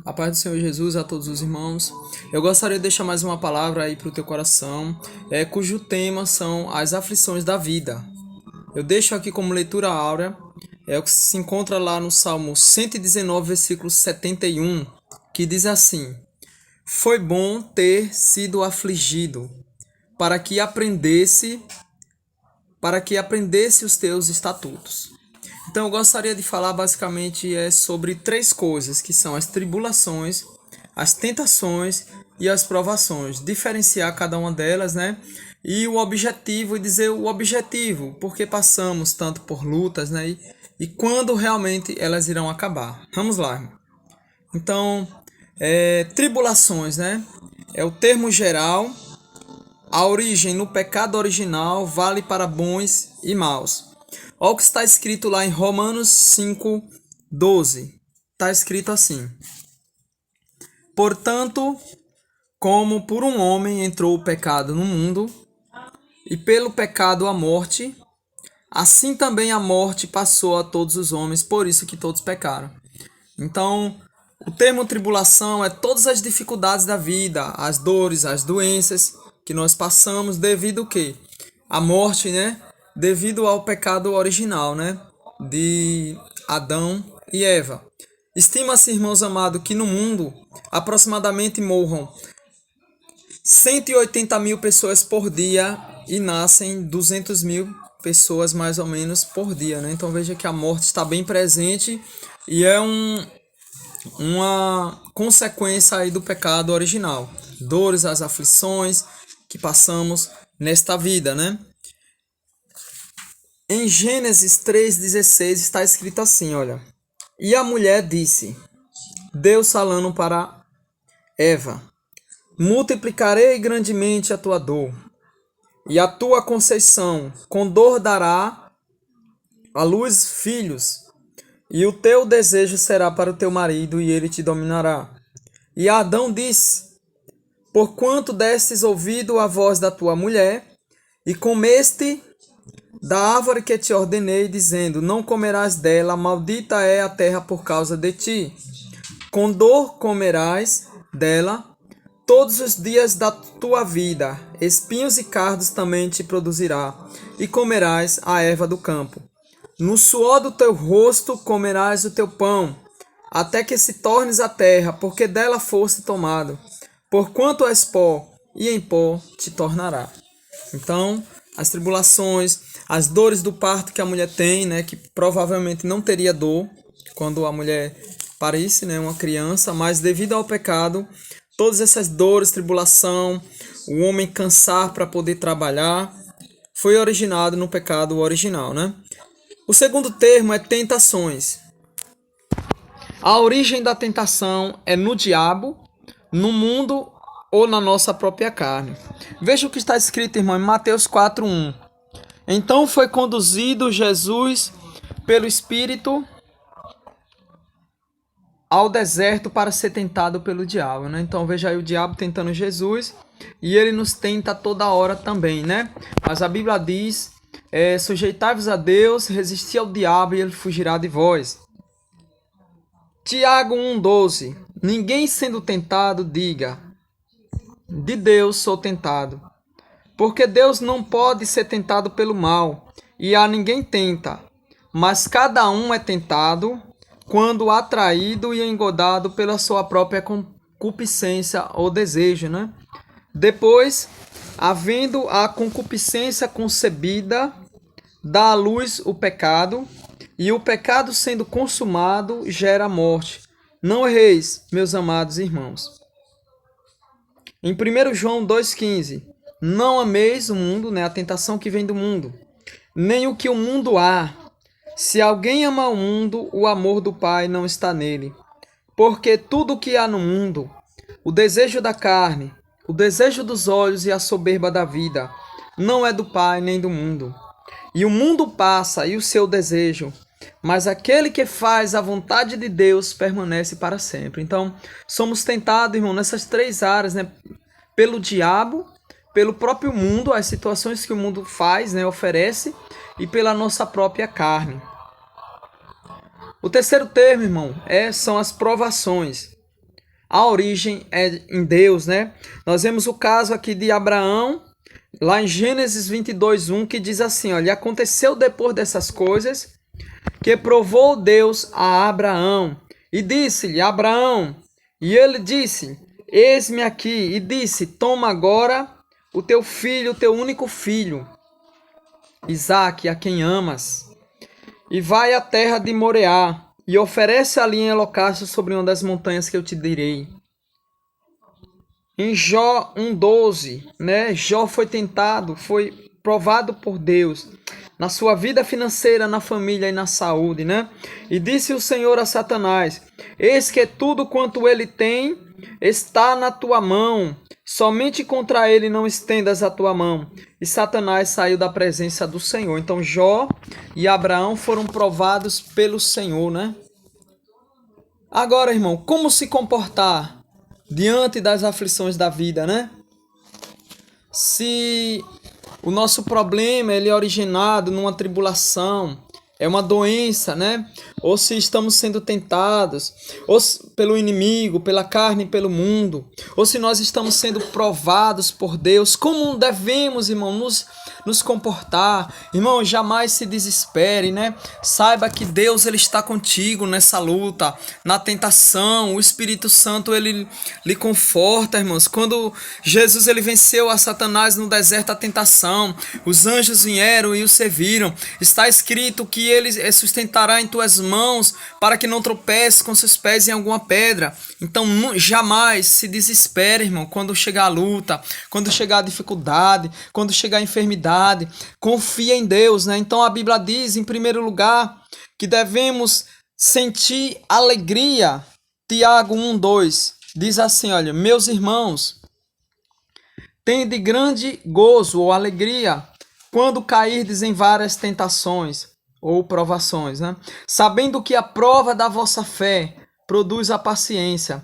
A paz do Senhor Jesus a todos os irmãos. Eu gostaria de deixar mais uma palavra aí para o teu coração, cujo tema são as aflições da vida. Eu deixo aqui como leitura áurea, o que se encontra lá no Salmo 119, versículo 71, que diz assim: Foi bom ter sido afligido, para que aprendesse os teus estatutos. Então eu gostaria de falar basicamente sobre três coisas, que são as tribulações, as tentações e as provações. Diferenciar cada uma delas, né? E o objetivo, e dizer o objetivo, porque passamos tanto por lutas, né? E quando realmente elas irão acabar. Vamos lá, irmão. Então, tribulações, né? É o termo geral. A origem no pecado original vale para bons e maus. Olha o que está escrito lá em Romanos 5:12. Está escrito assim: Portanto, como por um homem entrou o pecado no mundo, e pelo pecado a morte, assim também a morte passou a todos os homens, por isso que todos pecaram. Então, o termo tribulação é todas as dificuldades da vida, as dores, as doenças que nós passamos devido ao quê? À morte, né? Devido ao pecado original, né? De Adão e Eva. Estima-se, irmãos amados, que no mundo aproximadamente morram 180 mil pessoas por dia e nascem 200 mil pessoas mais ou menos por dia, né? Então veja que a morte está bem presente e é uma consequência aí do pecado original. Dores, as aflições que passamos nesta vida, né? Em Gênesis 3,16 está escrito assim, olha. E a mulher disse, Deus falando para Eva, multiplicarei grandemente a tua dor, e a tua conceição com dor dará à luz filhos, e o teu desejo será para o teu marido, e ele te dominará. E Adão disse, porquanto destes ouvido a voz da tua mulher, e comeste da árvore que te ordenei, dizendo, não comerás dela, maldita é a terra por causa de ti. Com dor comerás dela todos os dias da tua vida, espinhos e cardos também te produzirá, e comerás a erva do campo. No suor do teu rosto comerás o teu pão, até que se tornes a terra, porque dela foste tomado. Porquanto és pó, e em pó te tornará. Então, as tribulações, as dores do parto que a mulher tem, né, que provavelmente não teria dor quando a mulher parisse, né, uma criança, mas devido ao pecado, todas essas dores, tribulação, o homem cansar para poder trabalhar, foi originado no pecado original, né? O segundo termo é tentações. A origem da tentação é no diabo, no mundo ou na nossa própria carne. Veja o que está escrito, irmão, em Mateus 4:1. Então foi conduzido Jesus pelo Espírito ao deserto para ser tentado pelo diabo, né? Então veja aí o diabo tentando Jesus e ele nos tenta toda hora também, né? Mas a Bíblia diz, sujeitai-vos a Deus, resisti ao diabo e ele fugirá de vós. Tiago 1,12. Ninguém sendo tentado, diga, de Deus sou tentado. Porque Deus não pode ser tentado pelo mal, e a ninguém tenta. Mas cada um é tentado quando atraído e engodado pela sua própria concupiscência ou desejo, né? Depois, havendo a concupiscência concebida, dá à luz o pecado, e o pecado sendo consumado gera morte. Não erreis, meus amados irmãos. Em 1 João 2,15, não ameis o mundo, né, a tentação que vem do mundo, nem o que o mundo há. Se alguém ama o mundo, o amor do Pai não está nele. Porque tudo o que há no mundo, o desejo da carne, o desejo dos olhos e a soberba da vida, não é do Pai nem do mundo. E o mundo passa e o seu desejo, mas aquele que faz a vontade de Deus permanece para sempre. Então, somos tentados, irmão, nessas três áreas, né? Pelo diabo, pelo próprio mundo, as situações que o mundo faz, né, oferece, e pela nossa própria carne. O terceiro termo, irmão, são as provações. A origem é em Deus, né? Nós vemos o caso aqui de Abraão, lá em Gênesis 22:1, que diz assim, olha, aconteceu depois dessas coisas, que provou Deus a Abraão, e disse-lhe, Abraão, e ele disse, eis-me aqui, e disse, toma agora o teu filho, o teu único filho, Isaque, a quem amas, e vai à terra de Moreá, e oferece ali em holocausto sobre uma das montanhas que eu te direi. Em Jó 1:12, né? Jó foi tentado, foi provado por Deus na sua vida financeira, na família e na saúde, né? E disse o Senhor a Satanás, eis que tudo quanto ele tem está na tua mão, somente contra ele não estendas a tua mão. E Satanás saiu da presença do Senhor. Então Jó e Abraão foram provados pelo Senhor, né? Agora, irmão, como se comportar diante das aflições da vida, né? Se o nosso problema ele é originado numa tribulação, é uma doença, né? Ou se estamos sendo tentados, ou pelo inimigo, pela carne, pelo mundo, ou se nós estamos sendo provados por Deus, como devemos, irmão, nos comportar. Irmão, jamais se desespere, né? Saiba que Deus ele está contigo nessa luta, na tentação. O Espírito Santo ele lhe conforta, irmãos. Quando Jesus ele venceu a Satanás no deserto da tentação, os anjos vieram e o serviram. Está escrito que ele sustentará em tuas mãos para que não tropece com seus pés em alguma pedra. Então jamais se desespere, irmão, quando chegar a luta, quando chegar a dificuldade, quando chegar a enfermidade. Confia em Deus, né? Então a Bíblia diz, em primeiro lugar, que devemos sentir alegria. Tiago 1:2 diz assim, olha, meus irmãos, tende grande gozo ou alegria quando cairdes em várias tentações ou provações, né? Sabendo que a prova da vossa fé produz a paciência.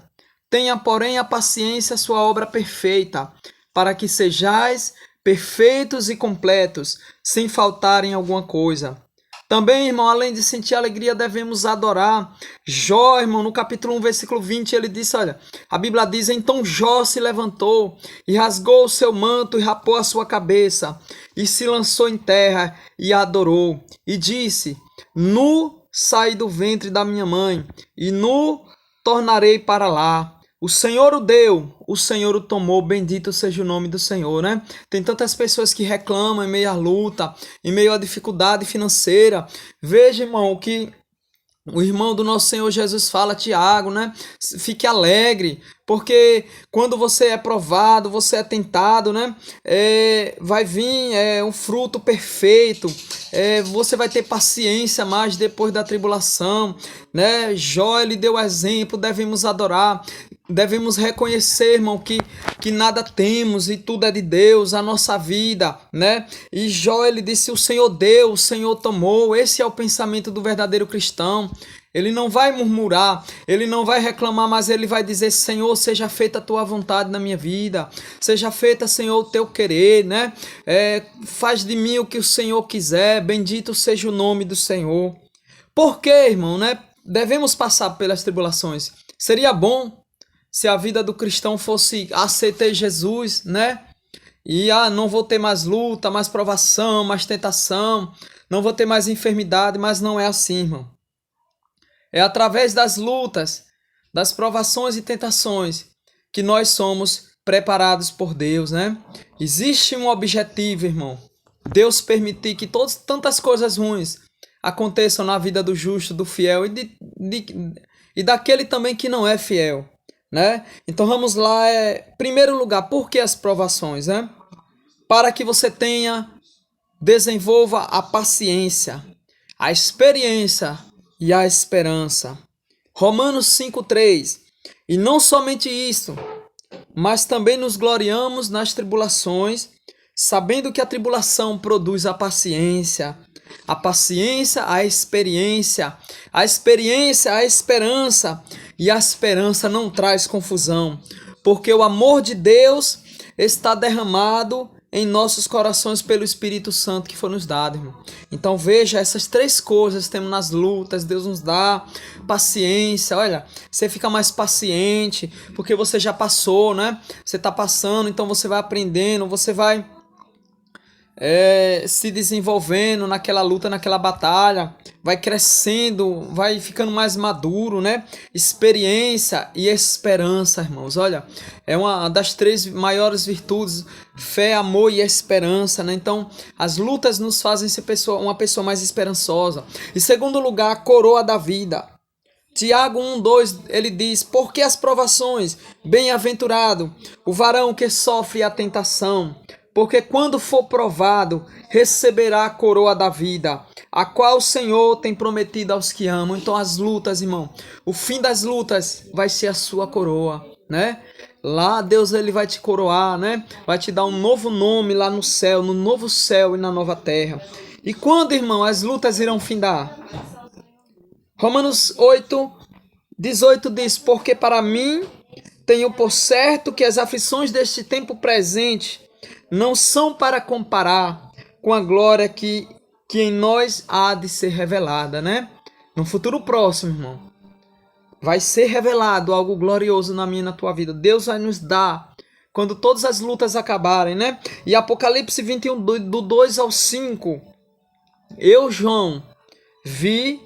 Tenha, porém, a paciência sua obra perfeita, para que sejais perfeitos e completos, sem faltar em alguma coisa. Também, irmão, além de sentir alegria, devemos adorar. Jó, irmão, no capítulo 1, versículo 20, ele disse, olha, a Bíblia diz, então Jó se levantou e rasgou o seu manto e rapou a sua cabeça e se lançou em terra e adorou. E disse, nu saí do ventre da minha mãe e nu tornarei para lá. O Senhor o deu, o Senhor o tomou, bendito seja o nome do Senhor, né? Tem tantas pessoas que reclamam em meio à luta, em meio à dificuldade financeira. Veja, irmão, que o irmão do nosso Senhor Jesus fala, Tiago, né? Fique alegre, porque quando você é provado, você é tentado, né? Vai vir um fruto perfeito. Você vai ter paciência mais depois da tribulação, né? Jó, ele deu exemplo, devemos adorar. Devemos reconhecer, irmão, que nada temos e tudo é de Deus, a nossa vida, né? E Jó, ele disse, o Senhor deu, o Senhor tomou. Esse é o pensamento do verdadeiro cristão. Ele não vai murmurar, ele não vai reclamar, mas ele vai dizer, Senhor, seja feita a tua vontade na minha vida. Seja feita, Senhor, o teu querer, né? Faz de mim o que o Senhor quiser, bendito seja o nome do Senhor. Por quê, irmão, né? Devemos passar pelas tribulações. Seria bom se a vida do cristão fosse aceitar Jesus, né? E não vou ter mais luta, mais provação, mais tentação, não vou ter mais enfermidade, mas não é assim, irmão. É através das lutas, das provações e tentações que nós somos preparados por Deus, né? Existe um objetivo, irmão. Deus permitir que tantas coisas ruins aconteçam na vida do justo, do fiel e daquele também que não é fiel, né? Então vamos lá, primeiro lugar, por que as provações, né? Para que você desenvolva a paciência, a experiência e a esperança. Romanos 5:3. E não somente isto, mas também nos gloriamos nas tribulações, sabendo que a tribulação produz a paciência, a experiência, a esperança, e a esperança não traz confusão, porque o amor de Deus está derramado em nossos corações pelo Espírito Santo que foi nos dado, irmão. Então veja, essas três coisas temos nas lutas. Deus nos dá paciência. Olha, você fica mais paciente porque você já passou, né? Você está passando, então você vai aprendendo, você vai se desenvolvendo naquela luta, naquela batalha, vai crescendo, vai ficando mais maduro, né? Experiência e esperança, irmãos. Olha, é uma das três maiores virtudes: fé, amor e esperança, né? Então, as lutas nos fazem ser uma pessoa mais esperançosa. Em segundo lugar, a coroa da vida. Tiago 1:2, ele diz: porque as provações, bem-aventurado o varão que sofre a tentação, porque quando for provado, receberá a coroa da vida, a qual o Senhor tem prometido aos que amam. Então as lutas, irmão, o fim das lutas vai ser a sua coroa, né? Lá Deus ele vai te coroar, né? Vai te dar um novo nome lá no céu, no novo céu e na nova terra. E quando, irmão, as lutas irão findar? Romanos 8:18 diz: porque para mim tenho por certo que as aflições deste tempo presente não são para comparar com a glória que em nós há de ser revelada, né? No futuro próximo, irmão, vai ser revelado algo glorioso na minha e na tua vida. Deus vai nos dar quando todas as lutas acabarem, né? E Apocalipse 21, do 2 ao 5, eu, João, vi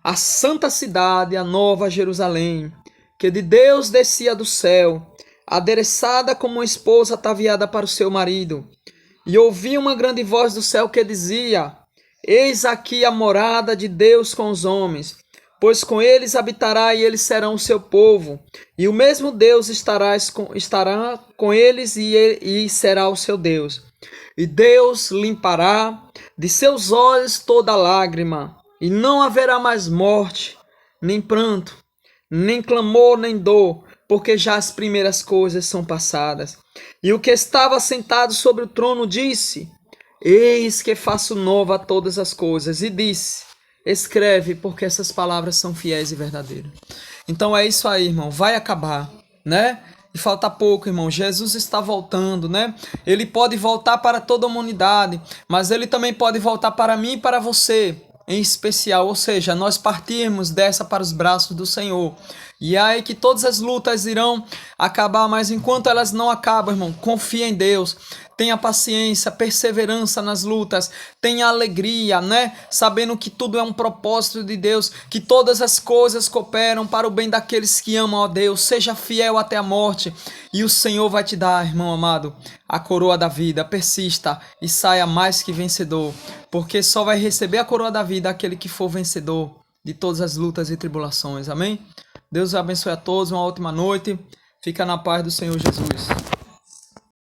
a santa cidade, a nova Jerusalém, que de Deus descia do céu, adereçada como uma esposa ataviada para o seu marido. E ouvi uma grande voz do céu que dizia: eis aqui a morada de Deus com os homens, pois com eles habitará e eles serão o seu povo. E o mesmo Deus estará com eles e será o seu Deus. E Deus limpará de seus olhos toda lágrima, e não haverá mais morte, nem pranto, nem clamor, nem dor, porque já as primeiras coisas são passadas. E o que estava sentado sobre o trono disse: eis que faço nova todas as coisas. E disse: escreve, porque essas palavras são fiéis e verdadeiras. Então é isso aí, irmão. Vai acabar, né? E falta pouco, irmão. Jesus está voltando, né? Ele pode voltar para toda a humanidade, mas ele também pode voltar para mim e para você em especial, ou seja, nós partirmos dessa para os braços do Senhor. E aí que todas as lutas irão acabar, mas enquanto elas não acabam, irmão, confia em Deus. Tenha paciência, perseverança nas lutas, tenha alegria, né? Sabendo que tudo é um propósito de Deus, que todas as coisas cooperam para o bem daqueles que amam a Deus. Seja fiel até a morte e o Senhor vai te dar, irmão amado, a coroa da vida. Persista e saia mais que vencedor, porque só vai receber a coroa da vida aquele que for vencedor de todas as lutas e tribulações. Amém? Deus abençoe a todos, uma ótima noite. Fica na paz do Senhor Jesus.